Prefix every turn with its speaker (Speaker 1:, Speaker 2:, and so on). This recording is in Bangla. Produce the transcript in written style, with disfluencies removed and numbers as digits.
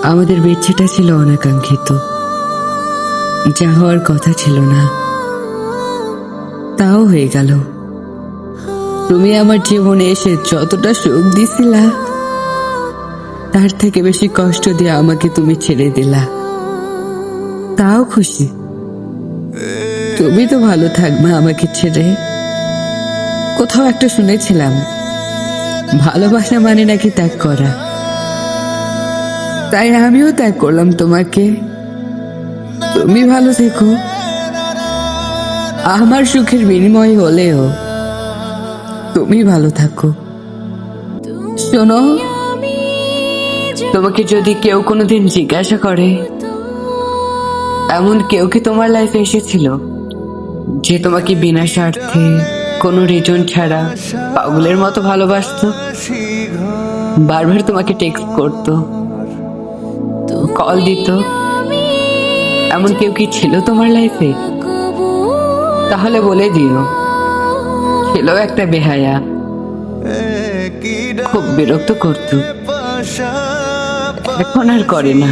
Speaker 1: আমাদের বিচ্ছেটা ছিল অনাকাঙ্ক্ষিত, যা হওয়ার কথা ছিল না তাও হয়ে গেল। তুমি আমার জীবনে এসে যতটা সুখ দিছিলা, তার থেকে বেশি কষ্ট দিয়ে আমাকে তুমি ছেড়ে দিলা। তাও খুশি, তুমি তো ভালো থাকবে আমাকে ছেড়ে। কোথাও একটা শুনেছিলাম, ভালোবাসা মানে নাকি ত্যাগ করা। তাই আমিও ত্যাগ করলাম তোমাকে। তুমি ভালো থেকো, আমার সুখের বিনিময় হলেও তুমি ভালো থাকো। শোনো, তোমাকে যদি কেউ কোনোদিন জিজ্ঞাসা করে এমন কেউ কি তোমার লাইফে এসেছিল যে তোমাকে বিনা স্বার্থে কোনো রিজন ছাড়া পাগলের মতো ভালোবাসতো, বারবার তোমাকে টেক্সট করতো, কল দিত, এমন কেউ কি ছিল তোমার লাইফে? তাহলে বলে দিও, ছিল একটা বেহায়া, খুব বিরক্ত করতো, এখন আর করে না।